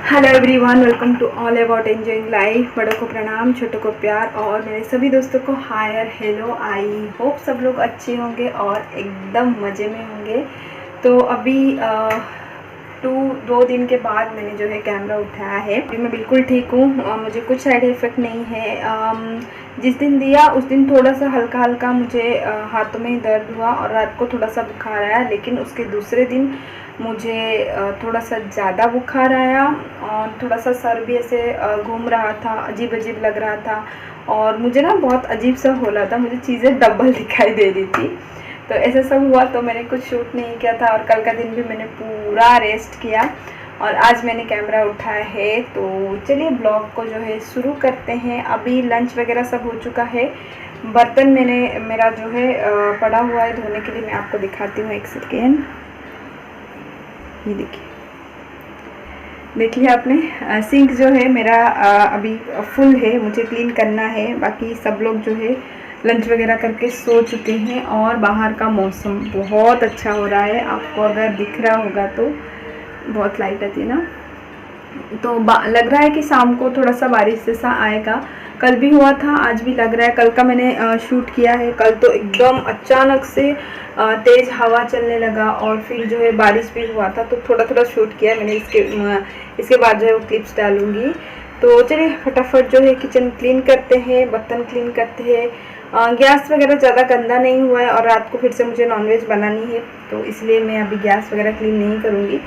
Hello everyone, welcome to all about enjoying life. बड़ों को प्रणाम, छोटों को प्यार और मेरे सभी दोस्तों को हाय और हेलो। आई होप सब लोग अच्छे होंगे और एकदम मज़े में होंगे। तो अभी दो दिन के बाद मैंने जो है कैमरा उठाया है। अभी मैं बिल्कुल ठीक हूँ, मुझे कुछ साइड इफ़ेक्ट नहीं है। जिस दिन दिया उस दिन थोड़ा सा हल्का हल्का मुझे हाथों में दर्द हुआ और रात को थोड़ा सा बुखार आया, लेकिन उसके दूसरे दिन मुझे थोड़ा सा ज़्यादा बुखार आया और थोड़ा सा सर भी ऐसे घूम रहा था, अजीब अजीब लग रहा था और मुझे ना बहुत अजीब सा हो रहा था, मुझे चीज़ें डबल दिखाई दे रही थी। तो ऐसा सब हुआ तो मैंने कुछ शूट नहीं किया था और कल का दिन भी मैंने पूरा रेस्ट किया और आज मैंने कैमरा उठाया है। तो चलिए ब्लॉग को जो है शुरू करते हैं। अभी लंच वगैरह सब हो चुका है। बर्तन मेरा जो है पड़ा हुआ है धोने के लिए। मैं आपको दिखाती हूँ, एक सेकेंड। ये देख लिया आपने, सिंक जो है मेरा अभी फुल है, मुझे क्लीन करना है। बाकी सब लोग जो है लंच वगैरह करके सो चुके हैं और बाहर का मौसम बहुत अच्छा हो रहा है। आपको अगर दिख रहा होगा तो बहुत लाइट आती है ना, तो लग रहा है कि शाम को थोड़ा सा बारिश जैसा आएगा। कल भी हुआ था, आज भी लग रहा है। कल का मैंने शूट किया है। कल तो एकदम अचानक से तेज़ हवा चलने लगा और फिर जो है बारिश भी हुआ था, तो थोड़ा थोड़ा शूट किया मैंने। इसके बाद जो है वो क्लिप्स डालूँगी। तो चलिए फटाफट जो है किचन क्लीन करते हैं, बर्तन क्लीन करते हैं। गैस वगैरह ज़्यादा गंदा नहीं हुआ है और रात को फिर से मुझे नॉनवेज बनानी है, तो इसलिए मैं अभी गैस वगैरह क्लीन नहीं करूँगी।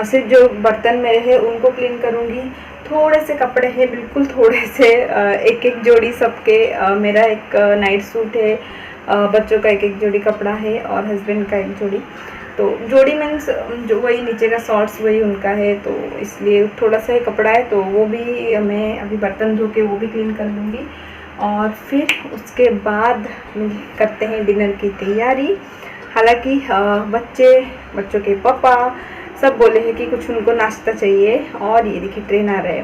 सिर्फ जो बर्तन मेरे हैं उनको क्लीन करूँगी। थोड़े से कपड़े हैं, बिल्कुल थोड़े से, एक एक जोड़ी सबके। मेरा एक नाइट सूट है, बच्चों का एक एक जोड़ी कपड़ा है और हस्बैंड का एक जोड़ी। तो जोड़ी मीन्स जो वही नीचे का शॉर्ट्स वही उनका है, तो इसलिए थोड़ा सा ही कपड़ा है, तो वो भी मैं अभी बर्तन धो के वो भी क्लीन कर लूँगी। और फिर उसके बाद करते हैं डिनर की तैयारी। हालांकि बच्चों के पापा सब बोले हैं कि कुछ उनको नाश्ता चाहिए और ये देखिए ट्रेन आ रहा है।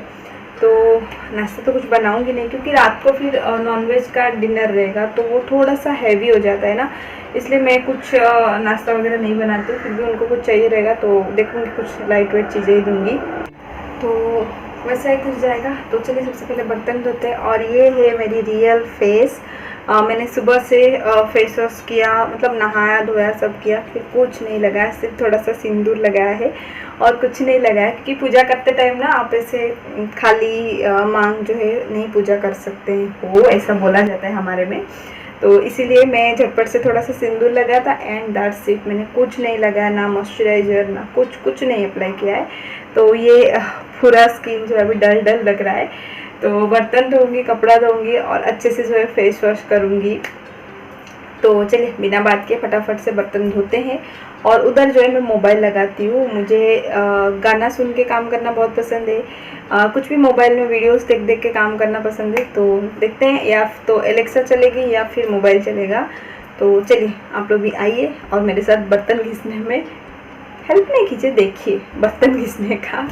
तो नाश्ता तो कुछ बनाऊंगी नहीं, क्योंकि रात को फिर नॉनवेज का डिनर रहेगा तो वो थोड़ा सा हैवी हो जाता है ना, इसलिए मैं कुछ नाश्ता वगैरह नहीं बनाती हूँ। फिर भी उनको कुछ चाहिए रहेगा तो देखूँगी कुछ लाइट वेट चीज़ें ही दूँगी, तो वैसा ही कुछ जाएगा। तो चलिए सबसे पहले बर्तन धोते हैं। और ये है मेरी रियल फेस। मैंने सुबह से फेस वॉश किया, मतलब नहाया धोया सब किया, फिर कुछ नहीं लगाया, सिर्फ थोड़ा सा सिंदूर लगाया है और कुछ नहीं लगाया, क्योंकि पूजा करते टाइम ना आप ऐसे खाली मांग जो है नहीं पूजा कर सकते हैं, वो ऐसा बोला जाता है हमारे में। तो इसीलिए मैं झटपट से थोड़ा सा सिंदूर लगाया था एंड दैट्स इट। मैंने कुछ नहीं लगाया, ना मॉइस्चराइज़र ना कुछ नहीं अप्लाई किया है। तो ये पूरा स्किन जो है अभी डल डल लग रहा है। तो बर्तन धोऊंगी, कपड़ा धोऊंगी और अच्छे से जो है फेस वॉश करूँगी। तो चलिए बिना बात के फटाफट से बर्तन धोते हैं। और उधर जो है मैं मोबाइल लगाती हूँ। मुझे गाना सुन के काम करना बहुत पसंद है। कुछ भी मोबाइल में वीडियोस देख देख के काम करना पसंद है। तो देखते हैं, या तो एलेक्सा चलेगी या फिर मोबाइल चलेगा। तो चलिए आप लोग भी आइए और मेरे साथ बर्तन घिसने में हेल्प नहीं कीजिए। देखिए बर्तन घिसने का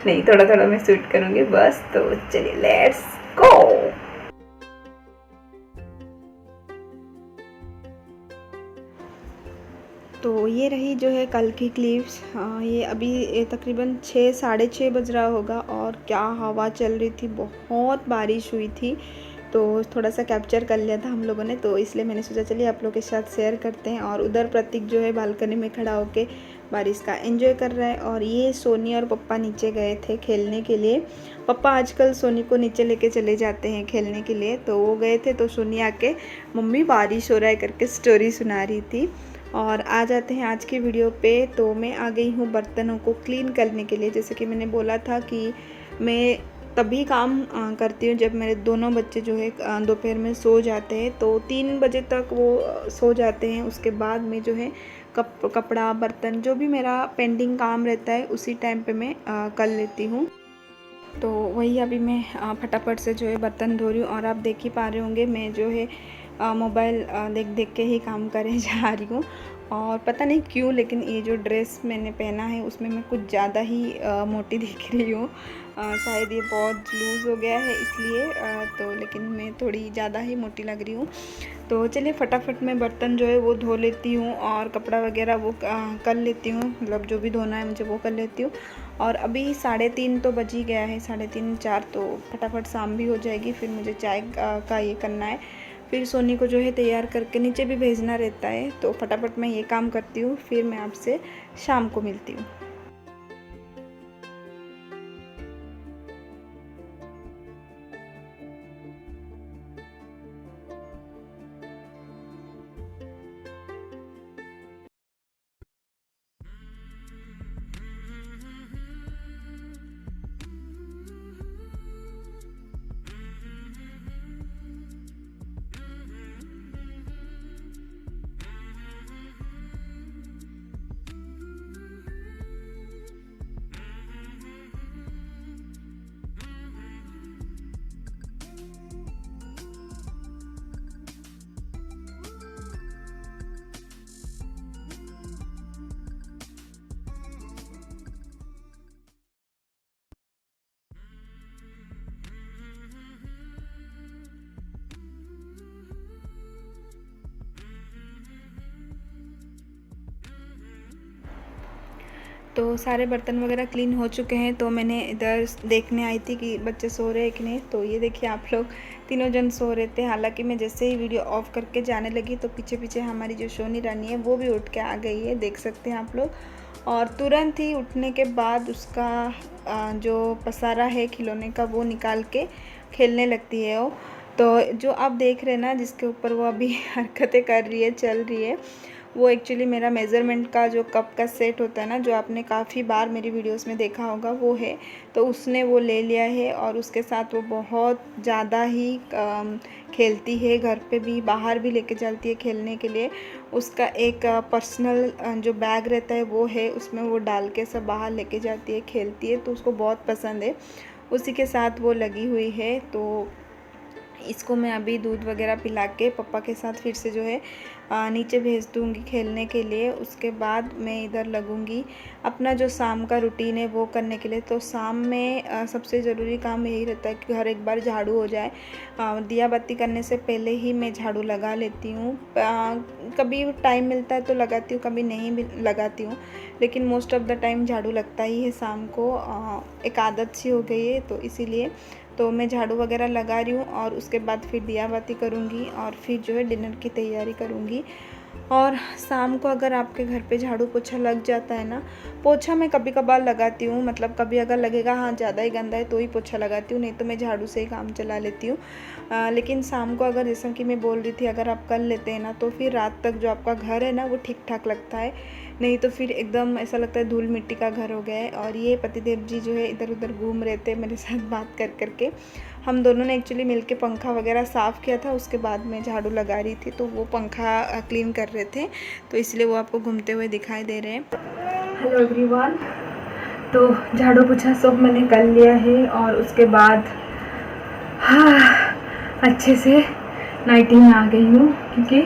नहीं, थोड़ा थोड़ा मैं शूट करूँगी बस। तो चलिए लेट्स गो। तो ये रही जो है कल की क्लिप्स। ये अभी तकरीबन 6 साढ़े 6 बज रहा होगा और क्या हवा चल रही थी, बहुत बारिश हुई थी। तो थोड़ा सा कैप्चर कर लिया था हम लोगों ने, तो इसलिए मैंने सोचा चलिए आप लोगों के साथ शेयर करते हैं। और उधर प्रतीक जो है बालकनी में खड़ा होके बारिश का एंजॉय कर रहा है। और ये सोनी और पप्पा नीचे गए थे खेलने के लिए। पप्पा आजकल सोनी को नीचे लेके चले जाते हैं खेलने के लिए, तो वो गए थे। तो सोनी आके मम्मी बारिश हो रहा है करके स्टोरी सुना रही थी। और आ जाते हैं आज की वीडियो पे। तो मैं आ गई हूँ बर्तनों को क्लीन करने के लिए। जैसे कि मैंने बोला था कि मैं तभी काम करती हूँ जब मेरे दोनों बच्चे जो है दोपहर में सो जाते हैं। तो 3 बजे तक वो सो जाते हैं। उसके बाद में जो है कपड़ा बर्तन जो भी मेरा पेंडिंग काम रहता है उसी टाइम पे मैं कर लेती हूँ। तो वही अभी मैं फटाफट से जो है बर्तन धो रही हूँ। और आप देख ही पा रहे होंगे मैं जो है मोबाइल देख देख के ही काम करे जा रही हूँ। और पता नहीं क्यों लेकिन ये जो ड्रेस मैंने पहना है उसमें मैं कुछ ज़्यादा ही मोटी दिख रही हूँ। शायद ये बहुत लूज़ हो गया है इसलिए तो लेकिन मैं थोड़ी ज़्यादा ही मोटी लग रही हूँ। तो चलिए फटाफट मैं बर्तन जो है वो धो लेती हूँ और कपड़ा वगैरह वो कर लेती हूँ, मतलब जो भी धोना है मुझे वो कर लेती हूँ। और अभी 3:30 तो बज ही गया है, 3:30 4, तो फटाफट शाम भी हो जाएगी। फिर मुझे चाय का ये करना है, फिर सोनी को जो है तैयार करके नीचे भी भेजना रहता है। तो फटाफट मैं ये काम करती हूँ, फिर मैं आपसे शाम को मिलती हूँ। तो सारे बर्तन वगैरह क्लीन हो चुके हैं। तो मैंने इधर देखने आई थी कि बच्चे सो रहे हैं कि नहीं। तो ये देखिए आप लोग तीनों जन सो रहे थे। हालांकि मैं जैसे ही वीडियो ऑफ करके जाने लगी तो पीछे पीछे हमारी जो सोनी रानी है वो भी उठ के आ गई है, देख सकते हैं आप लोग। और तुरंत ही उठने के बाद उसका जो पसारा है खिलौने का वो निकाल के खेलने लगती है वो। तो जो आप देख रहे हैं ना जिसके ऊपर वो अभी हरकतें कर रही है, चल रही है, वो एक्चुअली मेरा मेज़रमेंट का जो कप का सेट होता है ना, जो आपने काफ़ी बार मेरी वीडियोस में देखा होगा, वो है। तो उसने वो ले लिया है और उसके साथ वो बहुत ज़्यादा ही खेलती है। घर पे भी बाहर भी लेके चलती है खेलने के लिए। उसका एक पर्सनल जो बैग रहता है वो है, उसमें वो डाल के सब बाहर लेके जाती है, खेलती है। तो उसको बहुत पसंद है, उसी के साथ वो लगी हुई है। तो इसको मैं अभी दूध वगैरह पिला के पापा के साथ फिर से जो है नीचे भेज दूँगी खेलने के लिए। उसके बाद मैं इधर लगूँगी अपना जो शाम का रूटीन है वो करने के लिए। तो शाम में सबसे ज़रूरी काम यही रहता है कि घर एक बार झाड़ू हो जाए। दिया बत्ती करने से पहले ही मैं झाड़ू लगा लेती हूँ। कभी टाइम मिलता है तो लगाती हूँ, कभी नहीं भी लगाती हूँ, लेकिन मोस्ट ऑफ़ द टाइम झाड़ू लगता ही है शाम को। एक आदत सी हो गई है तो इसीलिए तो मैं झाड़ू वगैरह लगा रही हूँ। और उसके बाद फिर दिया बाती करूँगी और फिर जो है डिनर की तैयारी करूँगी। और शाम को अगर आपके घर पे झाड़ू पोछा लग जाता है ना, पोछा मैं कभी कभार लगाती हूँ, मतलब कभी अगर लगेगा हाँ ज़्यादा ही गंदा है तो ही पोछा लगाती हूँ, नहीं तो मैं झाड़ू से ही काम चला लेती हूँ। लेकिन शाम को अगर जैसा कि मैं बोल रही थी अगर आप कर लेते हैं ना तो फिर रात तक जो आपका घर है ना वो ठीक ठाक लगता है, नहीं तो फिर एकदम ऐसा लगता है धूल मिट्टी का घर हो गया है। और ये पतिदेव जी जो है इधर उधर घूम रहे थे मेरे साथ बात कर करके। हम दोनों ने एक्चुअली मिलके पंखा वगैरह साफ़ किया था, उसके बाद मैं झाड़ू लगा रही थी तो वो पंखा क्लीन कर रहे थे, तो इसलिए वो आपको घूमते हुए दिखाई दे रहे हैं। हेलो एवरीवन, तो झाड़ू पोछा सब मैंने कर लिया है और उसके बाद अच्छे से नाइटी में आ गई हूँ, क्योंकि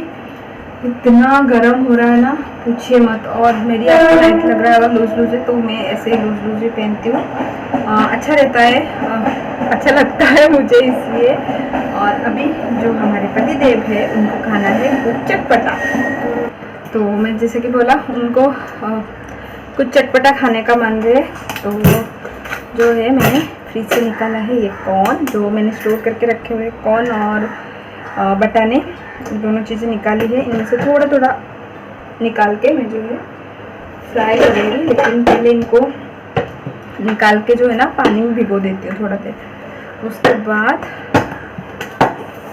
इतना गर्म हो रहा है ना पूछिए मत। और मेरी आपको नाइट लग रहा है अगर लूज लूज है तो मैं ऐसे ही लूज लूज ही पहनती हूँ, अच्छा रहता है, अच्छा लगता है मुझे इसलिए। और अभी जो हमारे पतिदेव है उनको खाना है कुछ चटपटा, तो मैं जैसे कि बोला उनको कुछ चटपटा खाने का मन है। तो जो है मैंने फ्रिज से निकाला है ये कॉर्न, जो मैंने स्टोर करके रखे हुए कॉर्न और बटाने, दोनों चीज़ें निकाली है। इनमें से थोड़ा थोड़ा निकाल के मैं जो है फ्राई करूँगी, लेकिन पहले इनको निकाल के जो है ना पानी में भिगो देती हूँ थोड़ा देर। उसके बाद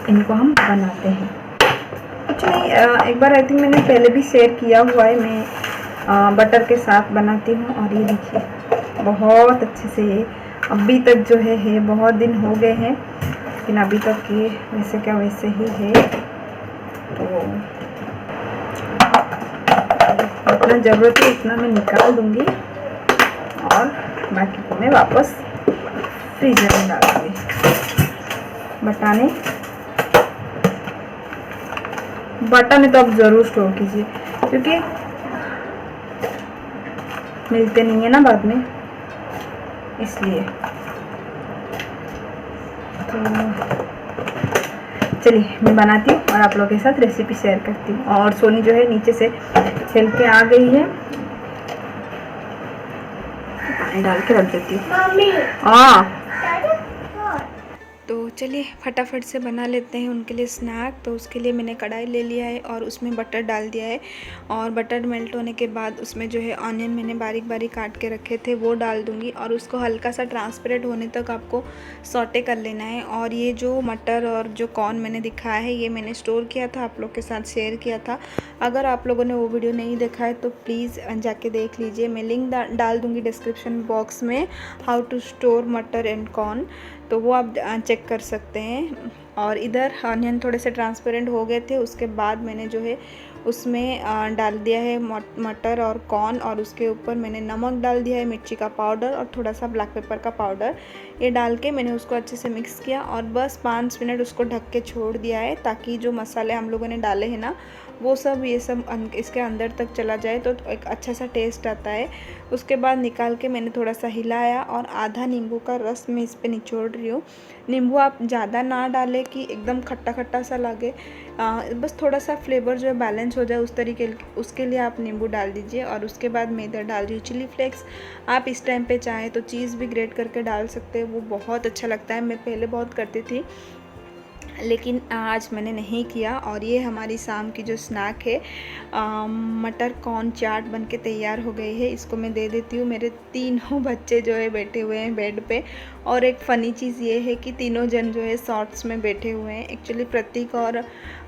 इनको हम बनाते हैं। कुछ नहीं, एक बार आई थिंक मैंने पहले भी शेयर किया हुआ है, मैं बटर के साथ बनाती हूँ। और ये देखिए बहुत अच्छे से ये अभी तक जो है बहुत दिन हो गए हैं, लेकिन अभी तक ये वैसे क्या वैसे ही है। तो जितना ज़रूरत है उतना मैं निकाल दूँगी और बाकी को मैं वापस फ्रीजर में डाल दूँगी। बटाने तो आप ज़रूर स्टोर कीजिए, क्योंकि मिलते नहीं है ना बाद में, इसलिए। तो चलिए मैं बनाती हूँ और आप लोगों के साथ रेसिपी शेयर करती हूँ। और सोनी जो है नीचे से खेल के आ गई है, पानी डाल के रख देती हूँ। हाँ तो चलिए फटाफट से बना लेते हैं उनके लिए स्नैक। तो उसके लिए मैंने कढ़ाई ले लिया है और उसमें बटर डाल दिया है, और बटर मेल्ट होने के बाद उसमें जो है ऑनियन मैंने बारीक बारीक काट के रखे थे वो डाल दूंगी, और उसको हल्का सा ट्रांसपेरेंट होने तक आपको सॉटे कर लेना है। और ये जो मटर और जो कॉर्न मैंने दिखाया है ये मैंने स्टोर किया था, आप लोग के साथ शेयर किया था। अगर आप लोगों ने वो वीडियो नहीं देखा है तो प्लीज़ जाके देख लीजिए, मैं लिंक डाल दूँगी डिस्क्रिप्शन बॉक्स में, हाउ टू स्टोर मटर एंड कॉर्न, तो वो आप चेक कर सकते हैं। और इधर ऑनियन थोड़े से ट्रांसपेरेंट हो गए थे, उसके बाद मैंने जो है उसमें डाल दिया है मटर और कॉर्न, और उसके ऊपर मैंने नमक डाल दिया है, मिर्ची का पाउडर और थोड़ा सा ब्लैक पेपर का पाउडर, ये डाल के मैंने उसको अच्छे से मिक्स किया और बस 5 मिनट उसको ढक के छोड़ दिया है, ताकि जो मसाले हम लोगों ने डाले हैं ना वो सब ये सब इसके अंदर तक चला जाए, तो एक अच्छा सा टेस्ट आता है। उसके बाद निकाल के मैंने थोड़ा सा हिलाया और आधा नींबू का रस मैं इस पर निचोड़ रही हूँ। नींबू आप ज़्यादा ना डालें कि एकदम खट्टा खट्टा सा लगे, बस थोड़ा सा फ्लेवर जो है बैलेंस हो जाए उस तरीके, उसके लिए आप नींबू डाल दीजिए। और उसके बाद मैं इधर डाल रही हूँ चिली फ्लेक्स। आप इस टाइम पे चाहें तो चीज़ भी ग्रेट करके डाल सकते हैं, वो बहुत अच्छा लगता है। मैं पहले बहुत करती थी लेकिन आज मैंने नहीं किया। और ये हमारी शाम की जो स्नैक है मटर कॉर्न चाट बनके तैयार हो गई है, इसको मैं दे देती हूँ। मेरे तीनों बच्चे जो है बैठे हुए हैं बेड पे, और एक फ़नी चीज़ ये है कि तीनों जन जो है शॉर्ट्स में बैठे हुए हैं। एक्चुअली प्रतीक और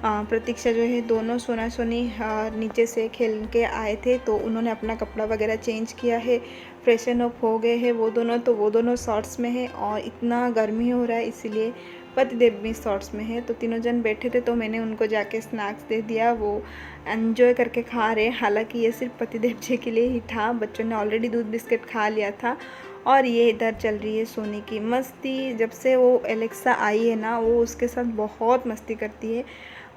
प्रतीक्षा जो है दोनों सोना सोनी नीचे से खेल के आए थे, तो उन्होंने अपना कपड़ा वगैरह चेंज किया है, फ्रेशन अप हो गए हैं वो दोनों, तो वो दोनों शॉर्ट्स में है। और इतना गर्मी हो रहा है इसीलिए पतिदेव भी शॉर्ट्स में है, तो तीनों जन बैठे थे, तो मैंने उनको जाके स्नैक्स दे दिया, वो एंजॉय करके खा रहे। हालांकि ये सिर्फ पतिदेव जी के लिए ही था, बच्चों ने ऑलरेडी दूध बिस्किट खा लिया था। और ये इधर चल रही है सोनी की मस्ती। जब से वो एलेक्सा आई है ना वो उसके साथ बहुत मस्ती करती है,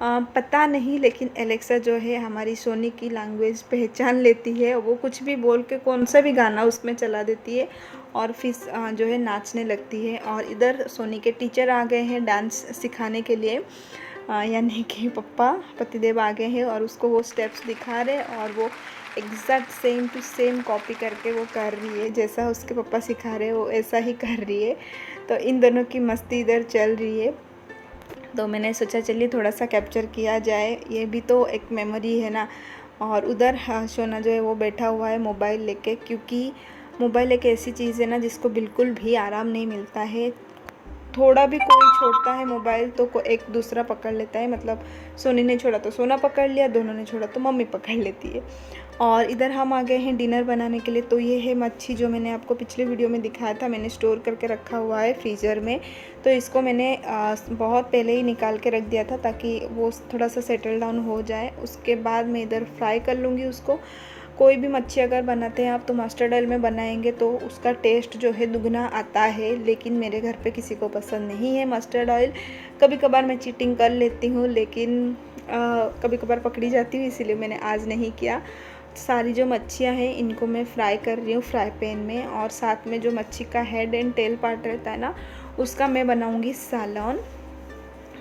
पता नहीं, लेकिन एलेक्सा जो है हमारी सोनी की लैंग्वेज पहचान लेती है, वो कुछ भी बोल के कौन सा भी गाना उसमें चला देती है और फिर जो है नाचने लगती है। और इधर सोनी के टीचर आ गए हैं डांस सिखाने के लिए, यानी कि पप्पा पतिदेव आ गए हैं और उसको वो स्टेप्स दिखा रहे हैं, और वो exact same to same copy करके वो कर रही है, जैसा उसके पापा सिखा रहे हैं वो ऐसा ही कर रही है। तो इन दोनों की मस्ती इधर चल रही है, तो मैंने सोचा चलिए थोड़ा सा कैप्चर किया जाए, ये भी तो एक मेमोरी है ना। और उधर सोना जो है वो बैठा हुआ है मोबाइल लेके, क्योंकि मोबाइल एक ऐसी चीज़ है ना जिसको बिल्कुल भी आराम नहीं मिलता है। थोड़ा भी कोई छोड़ता है मोबाइल तो एक दूसरा पकड़ लेता है, मतलब सोनी ने छोड़ा तो सोना पकड़ लिया, दोनों ने छोड़ा तो मम्मी पकड़ लेती है। और इधर हम आ गए हैं डिनर बनाने के लिए। तो ये है मच्छी जो मैंने आपको पिछले वीडियो में दिखाया था, मैंने स्टोर करके रखा हुआ है फ्रीज़र में। तो इसको मैंने बहुत पहले ही निकाल के रख दिया था ताकि वो थोड़ा सा सेटल डाउन हो जाए। उसके बाद मैं इधर फ्राई कर लूँगी उसको। कोई भी मच्छी अगर बनाते हैं आप तो मस्टर्ड ऑयल में बनाएंगे तो उसका टेस्ट जो है दुगना आता है, लेकिन मेरे घर पे किसी को पसंद नहीं है मस्टर्ड ऑयल। कभी कभार मैं चीटिंग कर लेती हूँ, लेकिन कभी कभार पकड़ी जाती हूँ, इसीलिए मैंने आज नहीं किया। सारी जो मच्छियाँ हैं इनको मैं फ्राई कर रही हूँ फ्राई पैन में, और साथ में जो मच्छी का हेड एंड टेल पार्ट रहता है ना उसका मैं बनाऊँगी सालन,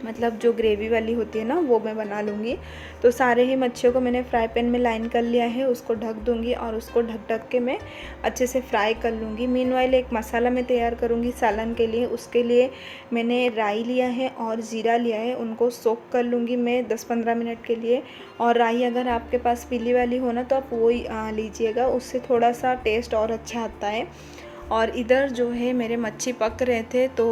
मतलब जो ग्रेवी वाली होती है ना वो मैं बना लूँगी। तो सारे ही मच्छियों को मैंने फ्राई पैन में लाइन कर लिया है, उसको ढक दूँगी और उसको ढक के मैं अच्छे से फ्राई कर लूँगी। मीनवाइल एक मसाला मैं तैयार करूँगी सालन के लिए। उसके लिए मैंने राई लिया है और ज़ीरा लिया है, उनको सोक कर लूँगी मैं 10-15 मिनट के लिए। और राई अगर आपके पास पीली वाली हो ना तो आप वो ही लीजिएगा, उससे थोड़ा सा टेस्ट और अच्छा आता है। और इधर जो है मेरे मच्छी पक रहे थे तो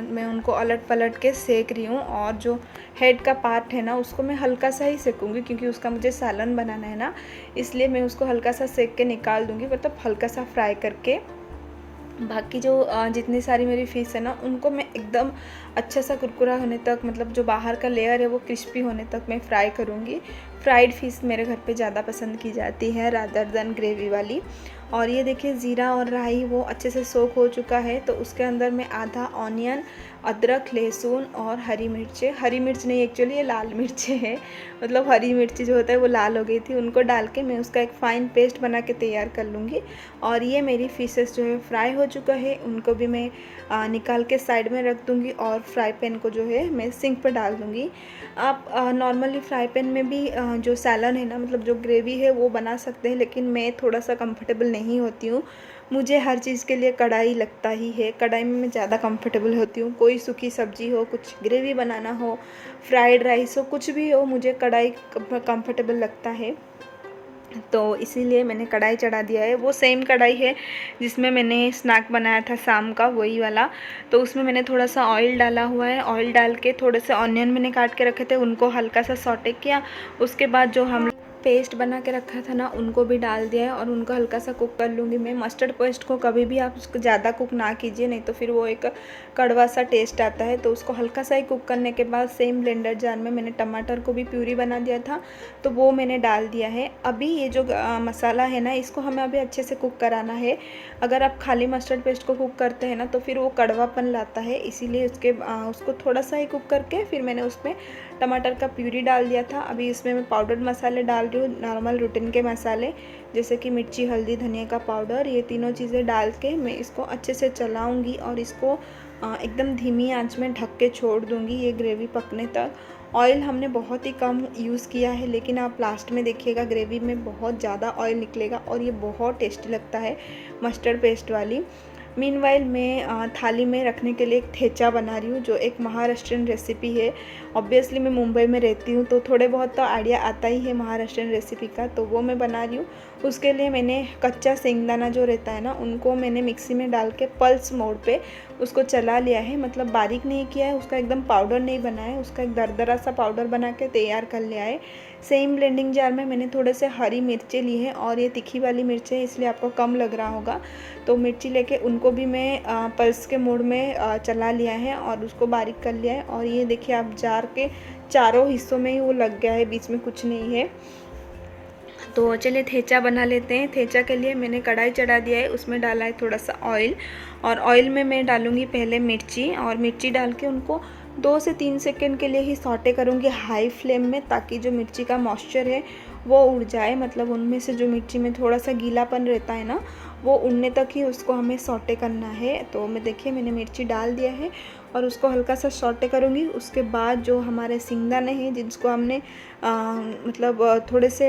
मैं उनको अलट पलट के सेक रही हूँ। और जो हेड का पार्ट है ना उसको मैं हल्का सा ही सेकूँगी, क्योंकि उसका मुझे सालन बनाना है ना, इसलिए मैं उसको हल्का सा सेक के निकाल दूँगी, मतलब हल्का सा फ्राई करके। बाकी जो जितनी सारी मेरी फ़िश है ना उनको मैं एकदम अच्छा सा कुरकुरा होने तक, मतलब जो बाहर का लेयर है वो क्रिस्पी होने तक मैं फ्राई करूँगी। फ्राइड फ़िश मेरे घर पे ज़्यादा पसंद की जाती है रादर देन ग्रेवी वाली। और ये देखिए ज़ीरा और राई वो अच्छे से सोख हो चुका है। तो उसके अंदर मैं आधा ऑनियन, अदरक, लहसुन और हरी मिर्चें, हरी मिर्च नहीं एक्चुअली ये लाल मिर्चें हैं, मतलब हरी मिर्ची जो होता है वो लाल हो गई थी, उनको डाल के मैं उसका एक फ़ाइन पेस्ट बना के तैयार कर लूँगी। और ये मेरी फ़िशेस जो है फ्राई हो चुका है, उनको भी मैं निकाल के साइड में रख दूँगी और फ्राई पैन को जो है मैं सिंक पर डाल दूँगी। आप नॉर्मली फ्राई पैन में भी जो सैलन है ना, मतलब जो ग्रेवी है वो बना सकते हैं, लेकिन मैं थोड़ा सा कंफर्टेबल नहीं होती हूँ। मुझे हर चीज़ के लिए कढ़ाई लगता ही है, कढ़ाई में मैं ज़्यादा कंफर्टेबल होती हूँ। कोई सूखी सब्ज़ी हो, कुछ ग्रेवी बनाना हो, फ्राइड राइस हो, कुछ भी हो, मुझे कढ़ाई कंफर्टेबल लगता है। तो इसीलिए मैंने कढ़ाई चढ़ा दिया है। वो सेम कढ़ाई है जिसमें मैंने स्नैक बनाया था शाम का, वही वाला। तो उसमें मैंने थोड़ा सा ऑयल डाला हुआ है। ऑयल डाल के थोड़े से ऑनियन मैंने काट के रखे थे, उनको हल्का सा सॉटे किया। उसके बाद जो हम पेस्ट बना के रखा था ना, उनको भी डाल दिया है और उनको हल्का सा कुक कर लूँगी मैं। मस्टर्ड पेस्ट को कभी भी आप उसको ज़्यादा कुक ना कीजिए, नहीं तो फिर वो एक कड़वा सा टेस्ट आता है। तो उसको हल्का सा ही कुक करने के बाद सेम ब्लेंडर जार में मैंने टमाटर को भी प्यूरी बना दिया था, तो वो मैंने डाल दिया है। अभी ये जो मसाला है ना, इसको हमें अभी अच्छे से कुक कराना है। अगर आप खाली मस्टर्ड पेस्ट को कुक करते हैं ना, तो फिर वो कड़वापन लाता है, इसीलिए उसको थोड़ा सा ही कुक करके फिर मैंने उसमें टमाटर का प्यूरी डाल दिया था। अभी इसमें मैं पाउडर मसाले डाल रही हूँ, नॉर्मल रूटीन के मसाले, जैसे कि मिर्ची, हल्दी, धनिया का पाउडर। ये तीनों चीज़ें डाल के मैं इसको अच्छे से चलाऊँगी और इसको एकदम धीमी आंच में ढक के छोड़ दूँगी ये ग्रेवी पकने तक। ऑयल हमने बहुत ही कम यूज़ किया है, लेकिन आप लास्ट में देखिएगा ग्रेवी में बहुत ज़्यादा ऑयल निकलेगा और ये बहुत टेस्टी लगता है मस्टर्ड पेस्ट वाली। मीनवाइल मैं थाली में रखने के लिए एक ठेचा बना रही हूँ, जो एक महाराष्ट्रियन रेसिपी है। ऑब्वियसली मैं मुंबई में रहती हूँ, तो थोड़े बहुत तो आइडिया आता ही है महाराष्ट्रियन रेसिपी का, तो वो मैं बना रही हूँ। उसके लिए मैंने कच्चा सेंगदाना जो रहता है ना, उनको मैंने मिक्सी में डाल के पल्स मोड पे उसको चला लिया है, मतलब बारीक नहीं किया है, उसका एकदम पाउडर नहीं बना है, उसका एक दरदरा सा पाउडर बना के तैयार कर लिया है। सेम ब्लेंडिंग जार में मैंने थोड़े से हरी मिर्चें ली हैं, और ये तीखी वाली मिर्चें इसलिए आपको कम लग रहा होगा। तो मिर्ची लेके उनको भी मैं पल्स के मोड में चला लिया है और उसको बारीक कर लिया है। और ये देखिए आप जार के चारों हिस्सों में ही वो लग गया है, बीच में कुछ नहीं है। तो चलिए ठेचा बना लेते हैं। ठेचा के लिए मैंने कढ़ाई चढ़ा दिया है, उसमें डाला है थोड़ा सा ऑयल, और ऑयल में मैं डालूँगी पहले मिर्ची, और मिर्ची डाल के उनको 2 से 3 सेकंड के लिए ही सॉटे करूँगी हाई फ्लेम में, ताकि जो मिर्ची का मॉइस्चर है वो उड़ जाए, मतलब उनमें से जो मिर्ची में थोड़ा सा गीलापन रहता है ना, वो उड़ने तक ही उसको हमें सॉटे करना है। तो मैं देखिए मैंने मिर्ची डाल दिया है और उसको हल्का सा सॉटे करूँगी। उसके बाद जो हमारे सिंगदाने हैं, जिसको हमने मतलब थोड़े से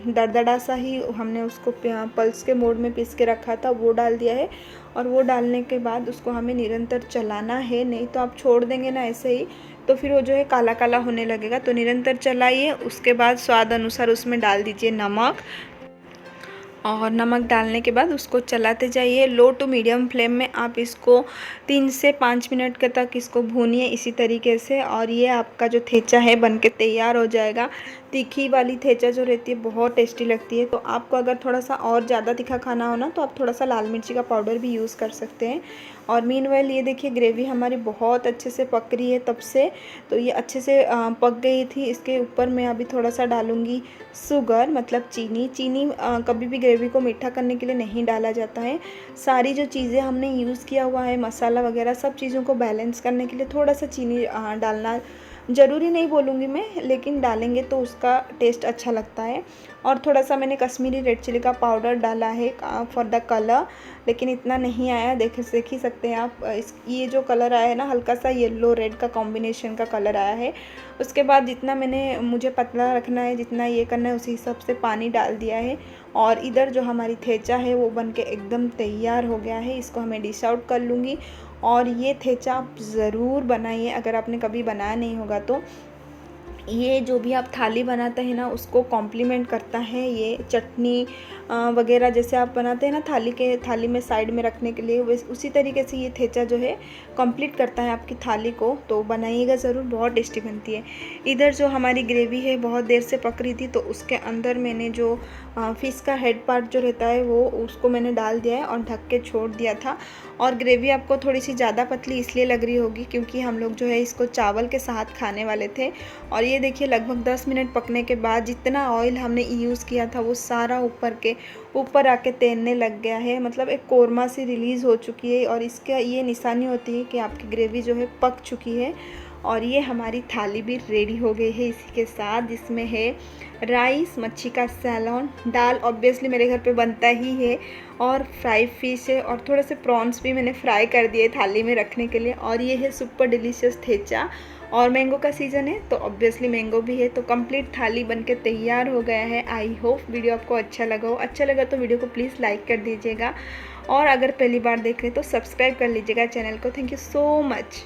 दरदरा सा ही हमने उसको पल्स के मोड में पीस के रखा था, वो डाल दिया है। और वो डालने के बाद उसको हमें निरंतर चलाना है, नहीं तो आप छोड़ देंगे ना ऐसे ही, तो फिर वो जो है काला काला होने लगेगा। तो निरंतर चलाइए। उसके बाद स्वाद अनुसार उसमें डाल दीजिए नमक, और नमक डालने के बाद उसको चलाते जाइए। लो टू मीडियम फ्लेम में आप इसको 3 से 5 मिनट के तक इसको भूनिए इसी तरीके से, और ये आपका जो ठेचा है बनके तैयार हो जाएगा। तीखी वाली ठेचा जो रहती है बहुत टेस्टी लगती है। तो आपको अगर थोड़ा सा और ज़्यादा तीखा खाना हो ना, तो आप थोड़ा सा लाल मिर्ची का पाउडर भी यूज़ कर सकते हैं। और मीनवाइल ये देखिए ग्रेवी हमारी बहुत अच्छे से पक रही है तब से, तो ये अच्छे से पक गई थी। इसके ऊपर मैं अभी थोड़ा सा डालूँगी शुगर, मतलब चीनी। कभी भी ग्रेवी को मीठा करने के लिए नहीं डाला जाता है। सारी जो चीज़ें हमने यूज़ किया हुआ है, मसाला वगैरह, सब चीज़ों को बैलेंस करने के लिए थोड़ा सा चीनी डालना ज़रूरी नहीं बोलूँगी मैं, लेकिन डालेंगे तो उसका टेस्ट अच्छा लगता है। और थोड़ा सा मैंने कश्मीरी रेड चिली का पाउडर डाला है फॉर द कलर, लेकिन इतना नहीं आया, देख ही सकते हैं आप। ये जो कलर आया है ना, हल्का सा येलो रेड का कॉम्बिनेशन का कलर आया है। उसके बाद जितना मुझे पतला रखना है, जितना ये करना है, उसी हिसाब से पानी डाल दिया है। और इधर जो हमारी ठेचा है वो बनके एकदम तैयार हो गया है। इसको हमें डिश आउट कर लूँगी। और ये ठेचा आप ज़रूर बनाइए अगर आपने कभी बनाया नहीं होगा तो। ये जो भी आप थाली बनाते हैं ना, उसको कॉम्प्लीमेंट करता है। ये चटनी वगैरह जैसे आप बनाते हैं ना थाली में साइड में रखने के लिए, उसी तरीके से ये ठेचा जो है कंप्लीट करता है आपकी थाली को। तो बनाइएगा ज़रूर, बहुत टेस्टी बनती है। इधर जो हमारी ग्रेवी है बहुत देर से पक रही थी, तो उसके अंदर मैंने जो फ़िश का हेड पार्ट जो रहता है वो उसको मैंने डाल दिया है और ढक के छोड़ दिया था। और ग्रेवी आपको थोड़ी सी ज़्यादा पतली इसलिए लग रही होगी क्योंकि हम लोग जो है इसको चावल के साथ खाने वाले थे। और ये ये देखिए लगभग 10 मिनट पकने के बाद जितना ऑयल हमने यूज़ किया था वो सारा ऊपर आके तैरने लग गया है। मतलब एक कोरमा सी रिलीज़ हो चुकी है और इसका ये निशानी होती है कि आपकी ग्रेवी जो है पक चुकी है। और ये हमारी थाली भी रेडी हो गई है इसी के साथ, जिसमें है राइस, मच्छी का सैलॉन, दाल ऑब्वियसली मेरे घर पे बनता ही है, और फ्राई फिश है, और थोड़े से प्रॉन्स भी मैंने फ्राई कर दिए थाली में रखने के लिए। और ये है सुपर डिलीशियस ठेचा, और मैंगो का सीज़न है तो ऑब्वियसली मैंगो भी है। तो कंप्लीट थाली बनके तैयार हो गया है। आई होप वीडियो आपको अच्छा लगा हो। अच्छा लगा तो वीडियो को प्लीज़ लाइक कर दीजिएगा, और अगर पहली बार देख रहे तो सब्सक्राइब कर लीजिएगा चैनल को। Thank you so much.